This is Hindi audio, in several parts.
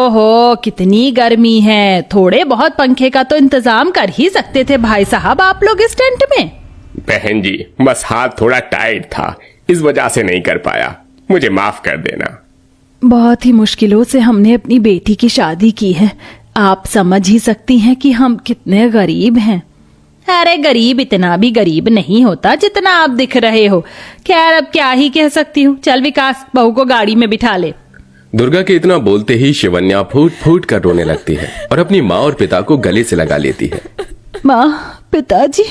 ओहो, कितनी गर्मी है। थोड़े बहुत पंखे का तो इंतजाम कर ही सकते थे भाई साहब आप लोग इस टेंट में। बहन जी, बस हाथ थोड़ा टाइट था, इस वजह से नहीं कर पाया, मुझे माफ कर देना। बहुत ही मुश्किलों से हमने अपनी बेटी की शादी की है। आप समझ ही सकती हैं कि हम कितने गरीब हैं। अरे गरीब इतना भी गरीब नहीं होता जितना आप दिख रहे हो। खैर अब क्या ही कह सकती हूँ। चल विकास, बहू को गाड़ी में बिठा ले। दुर्गा के इतना बोलते ही शिवन्या फूट फूट कर रोने लगती है और अपनी माँ और पिता को गले से लगा लेती है। माँ, पिताजी,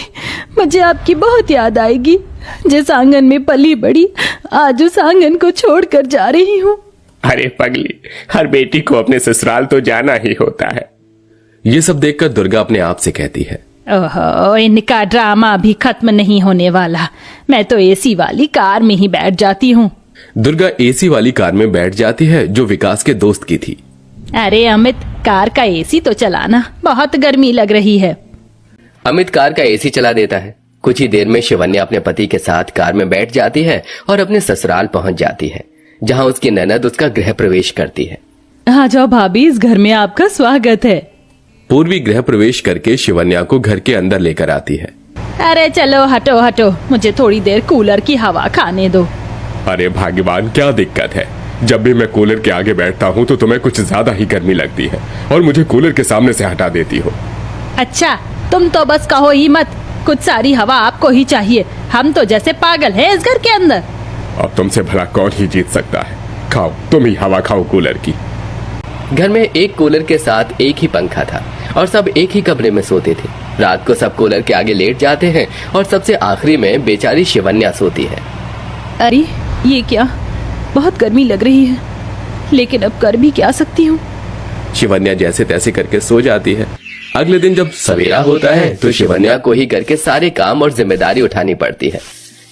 मुझे आपकी बहुत याद आएगी। जिस आंगन में पली बड़ी, आज उस आंगन को छोड़कर जा रही हूँ। अरे पगली, हर बेटी को अपने ससुराल तो जाना ही होता है। ये सब देखकर दुर्गा अपने आप से कहती है, ओहो, इनका ड्रामा भी खत्म नहीं होने वाला। मैं तो एसी वाली कार में ही बैठ जाती हूँ। दुर्गा एसी वाली कार में बैठ जाती है जो विकास के दोस्त की थी। अरे अमित, कार का एसी तो चलाना, बहुत गर्मी लग रही है। अमित कार का एसी चला देता है। कुछ ही देर में शिवन्या अपने पति के साथ कार में बैठ जाती है और अपने ससुराल पहुंच जाती है, जहां उसकी ननद उसका गृह प्रवेश करती है। आ जाओ भाभी, इस घर में आपका स्वागत है। पूर्वी गृह प्रवेश करके शिवन्या को घर के अंदर लेकर आती है। अरे चलो हटो हटो, मुझे थोड़ी देर कूलर की हवा खाने दो। अरे भाग्यवान, क्या दिक्कत है? जब भी मैं कूलर के आगे बैठता हूँ तो तुम्हें कुछ ज्यादा ही गर्मी लगती है और मुझे कूलर के सामने से हटा देती हो। अच्छा, तुम तो बस कहो ही मत। कुछ सारी हवा आपको ही चाहिए। हम तो जैसे पागल हैं इस घर के अंदर। अब तुमसे भला कौन ही जीत सकता है? खाओ, तुम ही हवा खाओ कूलर की। घर में एक कूलर के साथ एक ही पंखा था और सब एक ही कमरे में सोते थे। रात को सब कूलर के आगे लेट जाते हैं और सबसे आखिरी में बेचारी शिवन्या सोती है। अरे ये क्या, बहुत गर्मी लग रही है, लेकिन अब कर भी क्या सकती हूँ। शिवन्या जैसे तैसे करके सो जाती है। अगले दिन जब सवेरा होता है तो शिवन्या को ही घर के सारे काम और जिम्मेदारी उठानी पड़ती है।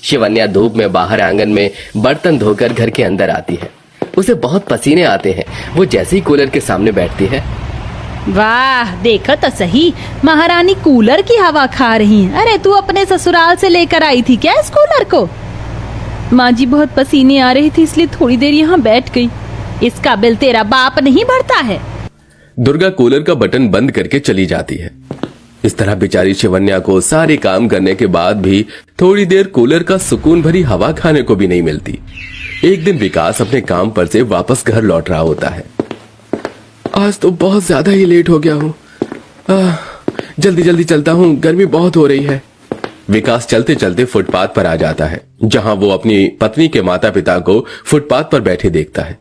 शिवन्या धूप में बाहर आंगन में बर्तन धोकर घर के अंदर आती है। उसे बहुत पसीने आते हैं। वो जैसे ही कूलर के सामने बैठती है, वाह, देखो तो सही, महारानी कूलर की हवा खा रही है। अरे तू अपने ससुराल से लेकर आई थी क्या इस कूलर को? माँ जी, बहुत पसीने आ रही थी इसलिए थोड़ी देर यहाँ बैठ गई। इसका बिल तेरा बाप नहीं भरता है। दुर्गा कूलर का बटन बंद करके चली जाती है। इस तरह बेचारी शिवन्या को सारे काम करने के बाद भी थोड़ी देर कूलर का सुकून भरी हवा खाने को भी नहीं मिलती। एक दिन विकास अपने काम पर से वापस घर लौट रहा होता है। आज तो बहुत ज्यादा ही लेट हो गया हूँ। जल्दी जल्दी चलता हूँ, गर्मी बहुत हो रही है। विकास चलते चलते फुटपाथ पर आ जाता है, जहां वो अपनी पत्नी के माता पिता को फुटपाथ पर बैठे देखता है।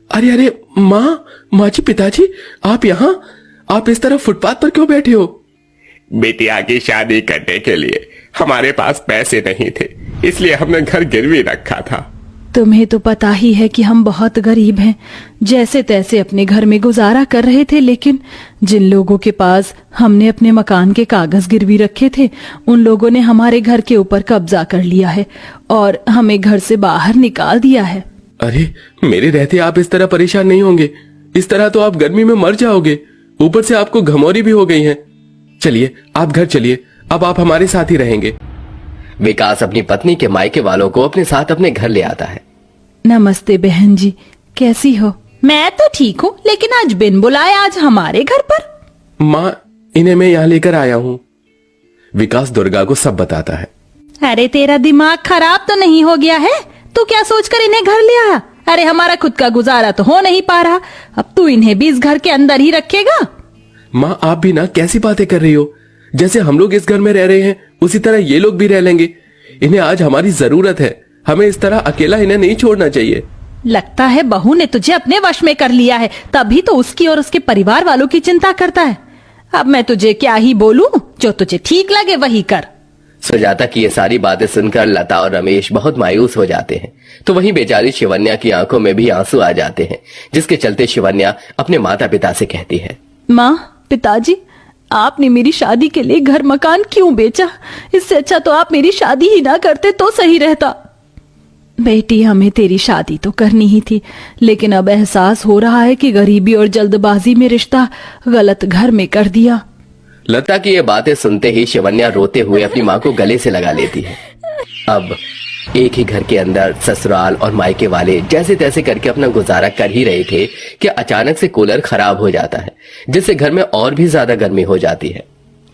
अरे अरे माँ जी, पिताजी, आप यहाँ, आप इस तरह फुटपाथ पर क्यों बैठे हो? बेटिया की शादी करने के लिए हमारे पास पैसे नहीं थे, इसलिए हमने घर गिरवी रखा था। तुम्हें तो पता ही है कि हम बहुत गरीब हैं। जैसे तैसे अपने घर में गुजारा कर रहे थे, लेकिन जिन लोगों के पास हमने अपने मकान के कागज गिरवी रखे थे, उन लोगों ने हमारे घर के ऊपर कब्जा कर लिया है और हमें घर से बाहर निकाल दिया है। अरे, मेरे रहते आप इस तरह परेशान नहीं होंगे। इस तरह तो आप गर्मी में मर जाओगे। ऊपर से आपको घमौरी भी हो गई है। चलिए, आप घर चलिए, अब आप हमारे साथ ही रहेंगे। विकास अपनी पत्नी के मायके वालों को अपने साथ अपने घर ले आता है। नमस्ते बहन जी, कैसी हो? मैं तो ठीक हूँ, लेकिन आज बिन बुलाए आज हमारे घर पर। माँ, इन्हें मैं यहाँ लेकर आया हूँ। विकास दुर्गा को सब बताता है। अरे तेरा दिमाग खराब तो नहीं हो गया है? तू क्या सोचकर इन्हें घर ले आया? अरे हमारा खुद का गुजारा तो हो नहीं पा रहा, अब तू इन्हें भी इस घर के अंदर ही रखेगा? माँ, आप भी ना कैसी बातें कर रही हो? जैसे हम लोग इस घर में रह रहे हैं, उसी तरह ये लोग भी रह लेंगे। इन्हें आज हमारी जरूरत है। हमें इस तरह अकेला इन्हें नहीं छोड़ना चाहिए। लगता है बहू ने तुझे अपने वश में कर लिया है, तभी तो उसकी और उसके परिवार वालों की चिंता करता है। अब मैं तुझे क्या ही बोलूं, जो तुझे ठीक लगे वही कर। सुजाता की ये सारी बातें सुनकर लता और रमेश बहुत मायूस हो जाते हैं। तो वहीं बेचारी शिवन्या की आंखों में भी आंसू आ जाते हैं, जिसके चलते शिवन्या अपने माता पिता से कहती है, माँ, पिताजी, आपने मेरी शादी के लिए घर मकान क्यों बेचा? इससे अच्छा तो आप मेरी शादी ही ना करते तो सही रहता। बेटी, हमें तेरी शादी तो करनी ही थी, लेकिन अब एहसास हो रहा है कि गरीबी और जल्दबाजी में रिश्ता गलत घर में कर दिया। लता की ये बातें सुनते ही शिवन्या रोते हुए अपनी माँ को गले से लगा लेती है। अब एक ही घर के अंदर ससुराल और मायके वाले जैसे तैसे करके अपना गुजारा कर ही रहे थे कि अचानक से कूलर खराब हो जाता है, जिससे घर में और भी ज्यादा गर्मी हो जाती है।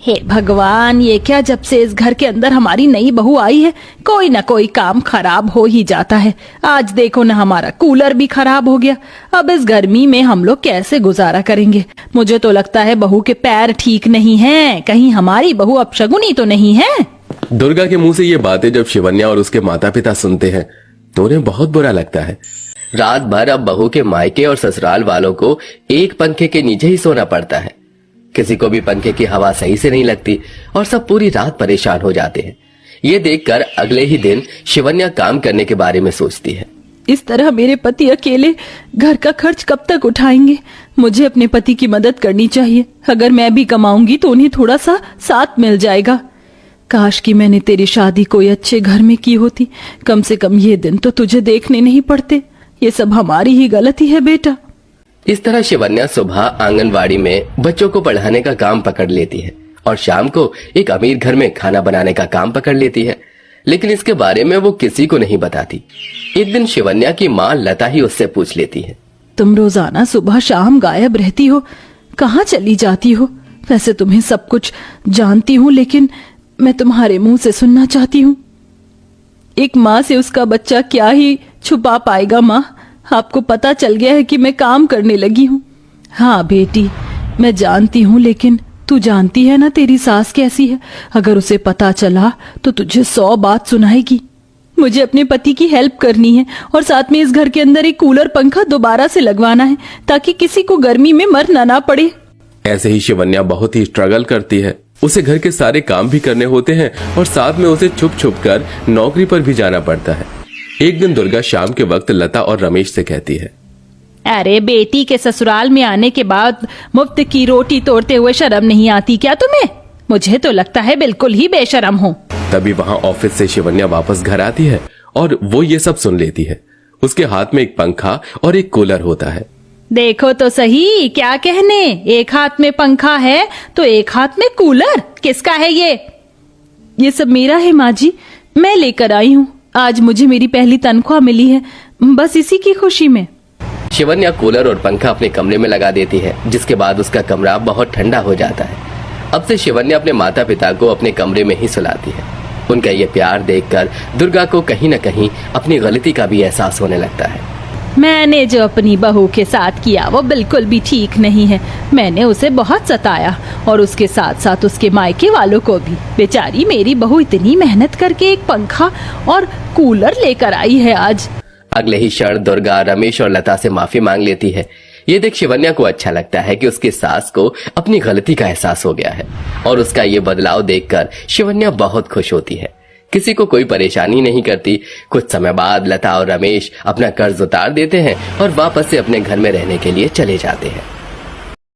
हे भगवान, ये क्या, जब से इस घर के अंदर हमारी नई बहू आई है कोई ना कोई काम खराब हो ही जाता है। आज देखो ना, हमारा कूलर भी खराब हो गया। अब इस गर्मी में हम लोग कैसे गुजारा करेंगे? मुझे तो लगता है बहू के पैर ठीक नहीं हैं। कहीं हमारी बहू अपशगुनी तो नहीं है? दुर्गा के मुंह से ये बातें जब शिवन्या और उसके माता पिता सुनते हैं तो उन्हें बहुत बुरा लगता है। रात भर अब बहू के मायके और ससुराल वालों को एक पंखे के नीचे ही सोना पड़ता है। किसी को भी पंखे की हवा सही से नहीं लगती और सब पूरी रात परेशान हो जाते हैं। ये देखकर अगले ही दिन शिवन्या काम करने के बारे में सोचती है। इस तरह मेरे पति अकेले घर का खर्च कब तक उठाएंगे? मुझे अपने पति की मदद करनी चाहिए। अगर मैं भी कमाऊंगी तो उन्हें थोड़ा सा साथ मिल जाएगा। काश कि मैंने तेरी शादी कोई अच्छे घर में की होती। कम से कम ये दिन तो तुझे देखने नहीं पड़ते। ये सब हमारी ही गलती है बेटा। इस तरह शिवन्या सुबह आंगनवाड़ी में बच्चों को पढ़ाने का काम पकड़ लेती है और शाम को एक अमीर घर में खाना बनाने का काम पकड़ लेती है, लेकिन इसके बारे में वो किसी को नहीं बताती। एक दिन शिवन्या की माँ लता ही उससे पूछ लेती है, तुम रोजाना सुबह शाम गायब रहती हो, कहाँ चली जाती हो? वैसे तुम्हें सब कुछ जानती हूँ, लेकिन मैं तुम्हारे मुंह से सुनना चाहती हूँ। एक माँ से उसका बच्चा क्या ही छुपा पाएगा? माँ, आपको पता चल गया है कि मैं काम करने लगी हूँ। हाँ बेटी, मैं जानती हूँ, लेकिन तू जानती है ना तेरी सास कैसी है। अगर उसे पता चला तो तुझे 100 बात सुनाएगी। मुझे अपने पति की हेल्प करनी है और साथ में इस घर के अंदर एक कूलर पंखा दोबारा से लगवाना है ताकि किसी को गर्मी में मरना ना पड़े। ऐसे ही शिवन्या बहुत ही स्ट्रगल करती है। उसे घर के सारे काम भी करने होते हैं और साथ में उसे छुप छुप कर नौकरी पर भी जाना पड़ता है। एक दिन दुर्गा शाम के वक्त लता और रमेश से कहती है, अरे बेटी के ससुराल में आने के बाद मुफ्त की रोटी तोड़ते हुए शर्म नहीं आती क्या तुम्हें? मुझे तो लगता है बिल्कुल ही बेशरम हो। तभी वहाँ ऑफिस से शिवन्या वापस घर आती है और वो ये सब सुन लेती है। उसके हाथ में एक पंखा और एक कूलर होता है। देखो तो सही, क्या कहने, एक हाथ में पंखा है तो एक हाथ में कूलर। किसका है ये? ये सब मेरा है माँ जी, मैं लेकर आई हूँ। आज मुझे मेरी पहली तनख्वाह मिली है, बस इसी की खुशी में। शिवन्या कूलर और पंखा अपने कमरे में लगा देती है, जिसके बाद उसका कमरा बहुत ठंडा हो जाता है। अब से शिवन्या अपने माता पिता को अपने कमरे में ही सुलाती है। उनका ये प्यार देखकर दुर्गा को कहीं न कहीं अपनी गलती का भी एहसास होने लगता है। मैंने जो अपनी बहू के साथ किया वो बिल्कुल भी ठीक नहीं है। मैंने उसे बहुत सताया और उसके साथ साथ उसके मायके वालों को भी। बेचारी मेरी बहू इतनी मेहनत करके एक पंखा और कूलर लेकर आई है आज। अगले ही क्षण दुर्गा रमेश और लता से माफी मांग लेती है। ये देख शिवन्या को अच्छा लगता है कि उसकी सास को अपनी गलती का एहसास हो गया है और उसका ये बदलाव देखकर शिवन्या बहुत खुश होती है। किसी को कोई परेशानी नहीं करती। कुछ समय बाद लता और रमेश अपना कर्ज उतार देते हैं और वापस से अपने घर में रहने के लिए चले जाते हैं।